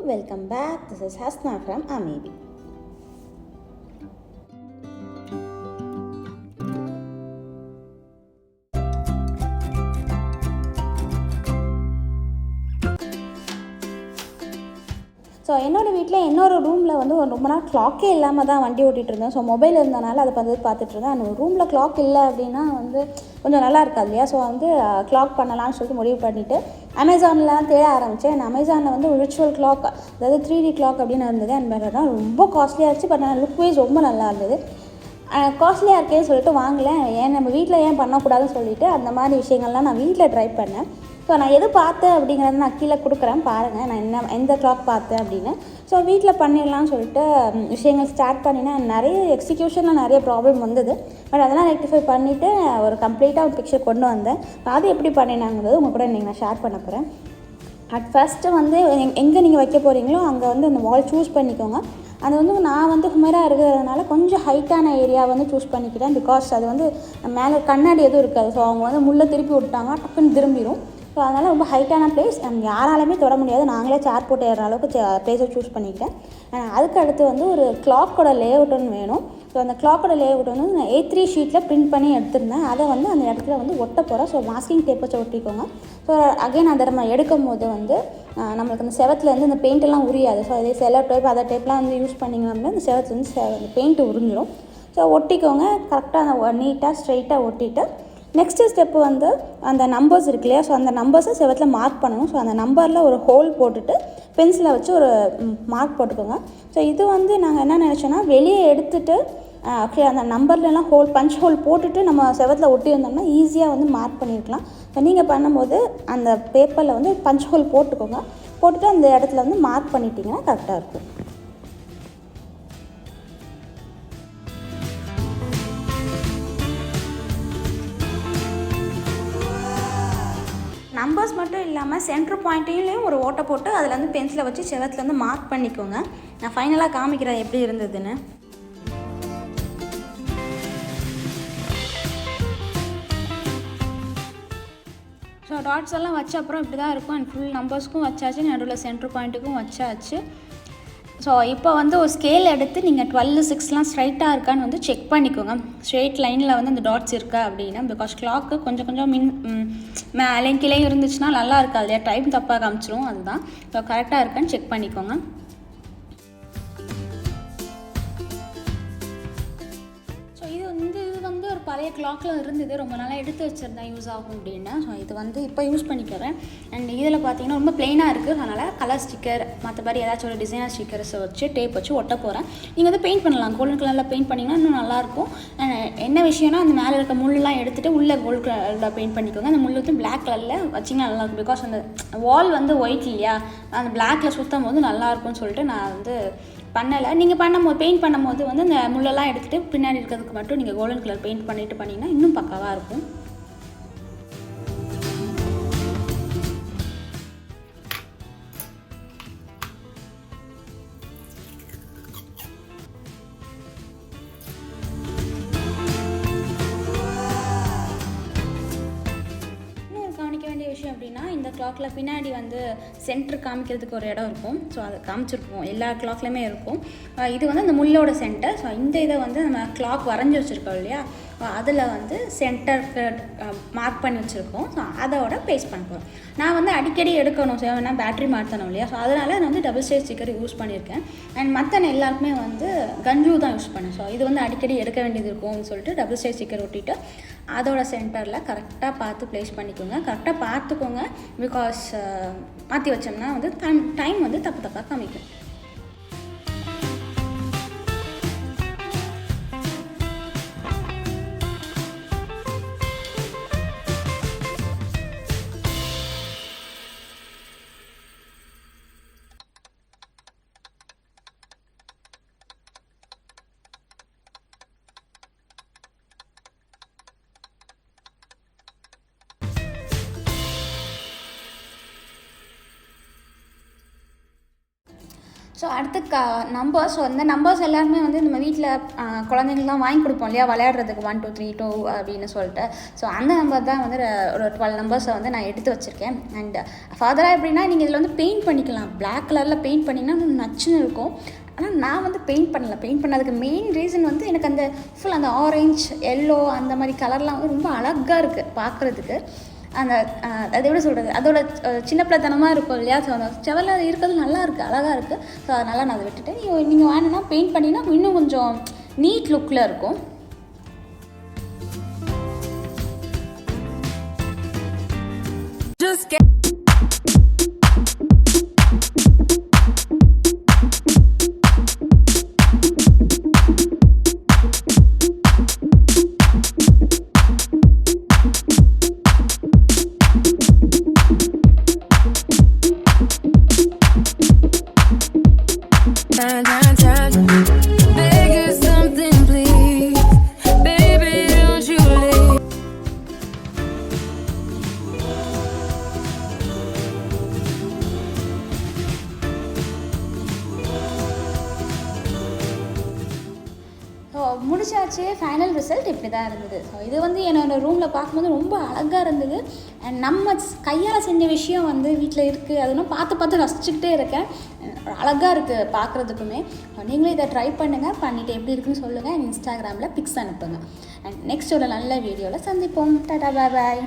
welcome back. This is Hasna from Amebi. So என்னோடய வீட்டில் இன்னொரு ரூமில் வந்து ரொம்ப நாள் கிளாக்கே இல்லாமல் தான் வண்டி ஓட்டிகிட்டு இருந்தேன். ஸோ மொபைல் இருந்தனால அதை பார்த்துட்ருந்தேன். அந்த ரூமில் கிளாக் இல்லை அப்படின்னா வந்து கொஞ்சம் நல்லா இருக்காது இல்லையா. ஸோ வந்து கிளாக் பண்ணலான்னு சொல்லிட்டு முடிவு பண்ணிவிட்டு அமேசான்லாம் தேட ஆரம்பித்தேன். அமேசானில் வந்து விர்ச்சுவல் கிளாக், அதாவது 3D கிளாக் அப்படின்னு இருந்தது. அந்த தான் ரொம்ப காஸ்ட்லியாக இருந்துச்சு. பட் லுக் வைஸ் ரொம்ப நல்லா இருந்தது. காஸ்ட்லியாக இருக்கேன்னு சொல்லிட்டு வாங்கலை. நம்ம வீட்டில் ஏன் பண்ணக்கூடாதுன்னு சொல்லிவிட்டு அந்த மாதிரி விஷயங்கள்லாம் நான் வீட்டில் ட்ரை பண்ணேன். ஸோ நான் எது பார்த்தேன் அப்படிங்கிறத நான் கீழே கொடுக்குறேன் பாருங்கள், நான் எந்த கிளாக் பார்த்தேன் அப்படின்னு. ஸோ வீட்டில் பண்ணிடலாம்னு சொல்லிட்டு விஷயங்கள் ஸ்டார்ட் பண்ணினேன். நிறைய எக்ஸிக்யூஷனில் நிறைய ப்ராப்ளம் வந்தது. பட் அதெல்லாம் ரெக்டிஃபை பண்ணிவிட்டு ஒரு கம்ப்ளீட்டாக ஒரு பிக்சர் கொண்டு வந்தேன். அது எப்படி பண்ணினாங்கிறது உங்கள் கூட இன்றைக்கி நான் ஷேர் பண்ண போகிறேன். அட் ஃபஸ்ட்டு வந்து எங்கே நீங்கள் வைக்க போகிறீங்களோ அங்கே வந்து அந்த வால் சூஸ் பண்ணிக்கோங்க. அது வந்து நான் வந்து ஹுமரா இருக்கிறதுனால கொஞ்சம் ஹைட்டான ஏரியா வந்து சூஸ் பண்ணிக்கிட்டேன். பிகாஸ் அது வந்து மேலே கண்ணாடி எதுவும் இருக்காது. ஸோ அவங்க வந்து முள்ளை திருப்பி விட்டாங்க, டக்குன்னு திரும்பிடும். ஸோ அதனால் ரொம்ப ஹைட்டான பிளேஸ், யாராலுமே தொட முடியாது. நாங்களே சேர் போட்டு ஏறுற அளவுக்கு பிளேஸை சூஸ் பண்ணிக்கிட்டேன். அதுக்கு அடுத்து வந்து ஒரு கிளாக்கோட லேஅவுட்டுன்னு வேணும். ஸோ அந்த கிளாக்கோட லேஅவுட் வந்து நான் A3 ஷீட்டில் பிரிண்ட் பண்ணி எடுத்திருந்தேன். அதை வந்து அந்த இடத்துல வந்து ஒட்ட போகிறேன். ஸோ மாஸ்கிங் டேப் வச்சு ஒட்டிக்கோங்க. ஸோ அகைன் அதை நம்ம எடுக்கும் போது வந்து நம்மளுக்கு அந்த செவத்தில் வந்து அந்த பெயிண்டெல்லாம் உரியாது. ஸோ அதே செலோ டேப் அதை டேப்லாம் வந்து யூஸ் பண்ணிங்க அப்படின்னா அந்த செவத்தில் வந்து அந்த பெயிண்ட்டு உறிஞ்சிடும். ஸோ ஒட்டிக்கோங்க. கரெக்டாக அந்த நீட்டாக ஸ்ட்ரைட்டாக ஒட்டிட்டு நெக்ஸ்ட்டு ஸ்டெப்பு வந்து அந்த நம்பர்ஸ் இருக்கு இல்லையா. ஸோ அந்த நம்பர்ஸை செவத்தில் மார்க் பண்ணணும். ஸோ அந்த நம்பரில் ஒரு ஹோல் போட்டுட்டு பென்சிலை வச்சு ஒரு மார்க் போட்டுக்கோங்க. ஸோ இது வந்து நாங்கள் என்ன நினச்சோன்னா வெளியே எடுத்துகிட்டு அந்த நம்பர்லலாம் பஞ்ச் ஹோல் போட்டுட்டு நம்ம செவத்தில் ஒட்டியிருந்தோம்னா ஈஸியாக வந்து மார்க் பண்ணியிருக்கலாம். ஸோ நீங்கள் பண்ணும்போது அந்த பேப்பரில் வந்து பஞ்ச் ஹோல் போட்டுக்கோங்க. போட்டுட்டு அந்த இடத்துல வந்து மார்க் பண்ணிட்டீங்கன்னா கரெக்டாக இருக்கும். நம்பர்ஸ் மட்டும் இல்லாமல் சென்டர் பாயிண்ட்டையும் ஒரு ஓட்டை போட்டு அதில் வந்து பென்சிலை வச்சு செவத்தில் வந்து மார்க் பண்ணிக்கோங்க. நான் ஃபைனலாக காமிக்கிறேன் எப்படி இருந்ததுன்னு. ஸோ டாட்ஸ் எல்லாம் வச்ச அப்புறம் இப்படி தான் இருக்கும். அண்ட் ஃபுல் நம்பர்ஸ்க்கும் வச்சாச்சு, நடுவில் சென்டர் பாயிண்ட்டுக்கும் வச்சாச்சு. ஸோ இப்போ வந்து ஒரு ஸ்கேல் எடுத்து நீங்கள் 12, 6 ஸ்ட்ரைட்டாக இருக்கான்னு வந்து செக் பண்ணிக்கோங்க. ஸ்ட்ரெயிட் லைனில் வந்து அந்த டாட்ஸ் இருக்கா அப்படின்னா. பிகாஸ் கிளாக்கு கொஞ்சம் மேலே கீழே இருந்துச்சுன்னா நல்லா இருக்காது இல்லையா, டைம் தப்பாக காமிச்சிரும். அதுதான். ஸோ கரெக்டாக இருக்கான்னு செக் பண்ணிக்கோங்க. ஒரு பழைய கிளாக்கில் இருந்தது, ரொம்ப நாளாக எடுத்து வச்சுருந்தேன் யூஸ் ஆகும் அப்படின்னு. ஸோ இது வந்து இப்போ யூஸ் பண்ணிக்கிறேன். அண்ட் இதில் பார்த்தீங்கன்னா ரொம்ப ப்ளெயினாக இருக்குது. அதனால் கலர் ஸ்டிக்கர் மற்றபடி ஏதாச்சும் ஒரு டிசைனர் ஸ்டிக்கர்ஸை வச்சு டேப் வச்சு ஒட்ட போகிறேன். நீங்கள் வந்து பெயிண்ட் பண்ணலாம். கோல்டன் கலரில் பெயிண்ட் பண்ணிங்கன்னா இன்னும் நல்லாயிருக்கும். என்ன விஷயம்னா அந்த மேலே இருக்க முள்ளெலாம் எடுத்துகிட்டு உள்ளே கோல்டு கலரில் பெயிண்ட் பண்ணிக்கோங்க. அந்த முள் வந்து பிளாக் கலரில் வச்சிங்கன்னா நல்லாயிருக்கும். பிகாஸ் அந்த வால் வந்து ஒயிட் இல்லையா, அந்த பிளாக்கில் சுற்றும் போது நல்லாயிருக்கும்னு சொல்லிட்டு நான் வந்து பண்ணலை. நீங்கள் பெயிண்ட் பண்ணும்போது வந்து அந்த முள்ளெல்லாம் எடுத்துகிட்டு பின்னாடி இருக்கிறதுக்கு மட்டும் நீங்கள் கோல்டன் கலர் பெயிண்ட் பண்ணிவிட்டு பண்ணிங்கன்னா இன்னும் பக்காவாக இருக்கும். விஷயம் அப்படின்னா இந்த கிளாக்கில் பின்னாடி வந்து சென்டர் காமிக்கிறதுக்கு ஒரு இடம் இருக்கும். ஸோ அதை காமிச்சிருப்போம், எல்லா கிளாக்லையுமே இருக்கும். இது வந்து அந்த முள்ளோட சென்டர். ஸோ இந்த இதை வந்து நம்ம கிளாக் வரைஞ்சி வச்சுருக்கோம் இல்லையா, அதில் வந்து சென்டருக்கு மார்க் பண்ணி வச்சுருக்கோம். ஸோ அதோட பேஸ்ட் பண்ணுறோம். நான் வந்து அடிக்கடி எடுக்கணும், ஏன்னா பேட்ரி மாற்றணும் இல்லையா. ஸோ அதனால் நான் வந்து டபுள் ஸ்டேஜ் ஸ்டிக்கர் யூஸ் பண்ணியிருக்கேன். அண்ட் மற்ற எல்லாருக்குமே வந்து கன்ஜூ தான் யூஸ் பண்ணேன். ஸோ இது வந்து அடிக்கடி எடுக்க வேண்டியது இருக்கும்னு சொல்லிட்டு டபுள் ஸ்டேஜ் ஸ்டிக்கர் ஒட்டிட்டு அதோட சென்டரில் கரெக்டாக பார்த்து ப்ளேஸ் பண்ணிக்கோங்க. கரெக்டாக பார்த்துக்கோங்க. பிகாஸ் மாற்றி வச்சோம்னா வந்து டைம் வந்து தப்பாக காமிக்கும். ஸோ அடுத்து நம்பர்ஸ். ஸோ அந்த நம்பர்ஸ் எல்லாருமே வந்து நம்ம வீட்டில் குழந்தைங்கள்லாம் வாங்கி கொடுப்போம் இல்லையா, விளையாடுறதுக்கு 1 2 3 2 அப்படின்னு சொல்லிட்டு. ஸோ அந்த நம்பர் தான் வந்து ஒரு 12 நம்பர்ஸை வந்து நான் எடுத்து வச்சுருக்கேன். அண்ட் ஃபர்தராக எப்படின்னா நீங்கள் இதில் வந்து பெயிண்ட் பண்ணிக்கலாம். பிளாக் கலரில் பெயிண்ட் பண்ணிங்கன்னா நச்சுன்னு இருக்கும். ஆனால் நான் வந்து பெயிண்ட் பண்ணலை. பெயிண்ட் பண்ணதுக்கு மெயின் ரீசன் வந்து எனக்கு அந்த ஃபுல் அந்த ஆரஞ்ச் எல்லோ அந்த மாதிரி கலர்லாம் வந்து ரொம்ப அழகாக இருக்குது பார்க்குறதுக்கு. அந்த அது எப்படி சொல்கிறது, அதோட சின்ன பிள்ளைத்தனமாக இருக்கும் இல்லையா. ஸோ அந்த செவலில் இருக்கிறது நல்லா இருக்குது, அழகாக இருக்குது. ஸோ அதனால் நான் அதை விட்டுட்டேன். நீங்கள் வேணுன்னா பெயிண்ட் பண்ணினா இன்னும் கொஞ்சம் நீட் லுக்கில் இருக்கும். முடிச்சாச்சு. ஃபைனல் ரிசல்ட் இப்படி தான் இருந்தது. ஸோ இது வந்து என்னோடய ரூமில் பார்க்கும்போது ரொம்ப அழகாக இருந்தது. அண்ட் நம்ம கையால் செஞ்ச விஷயம் வந்து வீட்டில் இருக்குது. அதெல்லாம் பார்த்து ரசிச்சுக்கிட்டே இருக்கேன். அழகாக இருக்குது பார்க்குறதுக்குமே. நீங்களும் இதை ட்ரை பண்ணுங்கள். பண்ணிவிட்டு எப்படி இருக்குன்னு சொல்லுங்கள். இன்ஸ்டாகிராமில் பிக்ஸ் அனுப்புங்க. அண்ட் நெக்ஸ்ட் ஒரு நல்ல வீடியோவில் சந்திப்போம். டாடா, பாய் பாய்.